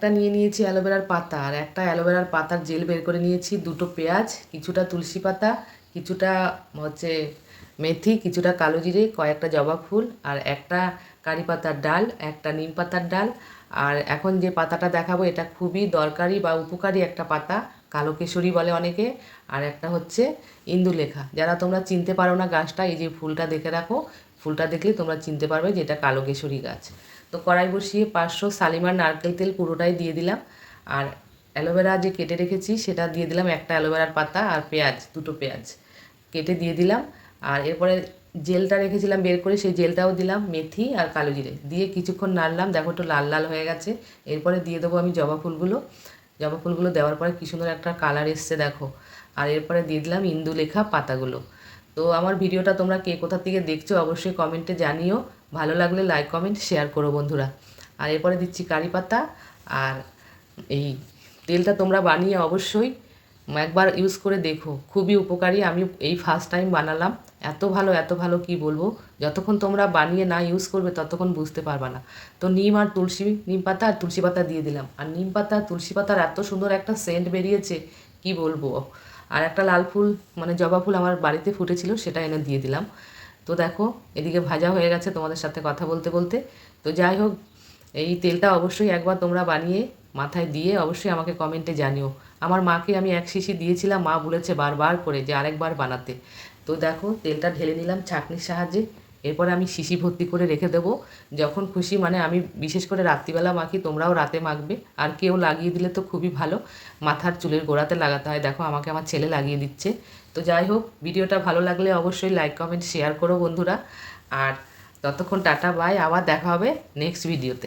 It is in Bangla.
একটা নিয়ে নিয়েছি অ্যালোভেরার পাতা, আর একটা অ্যালোভেরার পাতার জেল বের করে নিয়েছি, দুটো পেঁয়াজ, কিছুটা তুলসী পাতা, কিছুটা হচ্ছে মেথি, কিছুটা কালো জিরে, কয়েকটা জবা ফুল, আর একটা কারি পাতার ডাল, একটা নিম পাতার ডাল। আর এখন যে পাতাটা দেখাবো এটা খুবই দরকারি বা উপকারী একটা পাতা, কালো কেশরী বলে অনেকে। আর একটা হচ্ছে ইন্দুলেখা। যারা তোমরা চিনতে পারো না গাছটা, এই যে ফুলটা দেখে রাখো, ফুলটা দেখলে তোমরা চিনতে পারবে যে এটা কালো কেশরী গাছ। তো কড়াই বসিয়ে 500 শালিমার নারকেল তেল পুরোটাই দিয়ে দিলাম, আর অ্যালোভেরা যে কেটে রেখেছি সেটা দিয়ে দিলাম, একটা অ্যালোভেরার পাতা আর পেঁয়াজ, দুটো পেঁয়াজ কেটে দিয়ে দিলাম। আর এরপরে জেলটা রেখেছিলাম বের করে, সেই জেলটাও দিলাম, মেথি আর কালো জিরে দিয়ে কিছুক্ষণ নাড়লাম, দেখো একটু লাল লাল হয়ে গেছে। এরপরে দিয়ে দেবো আমি জবা ফুলগুলো। জবা ফুলগুলো দেওয়ার পরে কী সুন্দর একটা কালার এসছে দেখো। আর এরপরে দিয়ে দিলাম ইন্দুলেখা পাতাগুলো। তো আমার ভিডিওটা তোমরা কে কোথা থেকে দেখছো অবশ্যই কমেন্টে জানিও। ভালো লাগলে লাইক কমেন্ট শেয়ার করো বন্ধুরা। আর এরপরে দিচ্ছি কারি পাতা। আর এই তেলটা তোমরা বানিয়ে অবশ্যই একবার ইউজ করে দেখো, খুবই উপকারী। আমি এই ফার্স্ট টাইম বানালাম, এত ভালো কি বলবো। যতক্ষণ তোমরা বানিয়ে না ইউজ করবে ততক্ষণ বুঝতে পারবা না। তো নিম আর তুলসী, নিম পাতা আর তুলসী পাতা দিয়ে দিলাম। আর নিম পাতা তুলসী পাতার এত সুন্দর একটা সেন্ট বেরিয়েছে কি বলবো। আর একটা লাল ফুল মানে জবা ফুল আমার বাড়িতে ফুটেছিল, সেটা এনে দিয়ে দিলাম। তো দেখো এদিকে ভাজা হয়ে গেছে তোমাদের সাথে কথা বলতে বলতে। তো যাই হোক, এই তেলটা অবশ্যই একবার তোমরা বানিয়ে মাথায় দিয়ে অবশ্যই আমাকে কমেন্টে জানিও। আমার মাকে আমি 1 শিশি দিয়েছিলাম, মা বলেছে বারবার করে যে আরেকবার বানাতে। তো দেখো তেলটা ঢেলে নিলাম ছাঁকনির সাহায্যে। এরপরে আমি শিশি ভর্তি করে রেখে দেবো, যখন খুশি মানে আমি বিশেষ করে রাত্রিবেলা মাখি, তোমরাও রাতে মাখবে। আর কেউ লাগিয়ে দিলে তো খুবই ভালো, মাথার চুলের গোড়াতে লাগাতে হয়। দেখো আমাকে আমার ছেলে লাগিয়ে দিচ্ছে। তো যাই হোক, ভিডিওটা ভালো লাগলে অবশ্যই লাইক কমেন্ট শেয়ার করো বন্ধুরা। আর ততক্ষণ টাটা বাই, আবার দেখা হবে নেক্সট ভিডিওতে।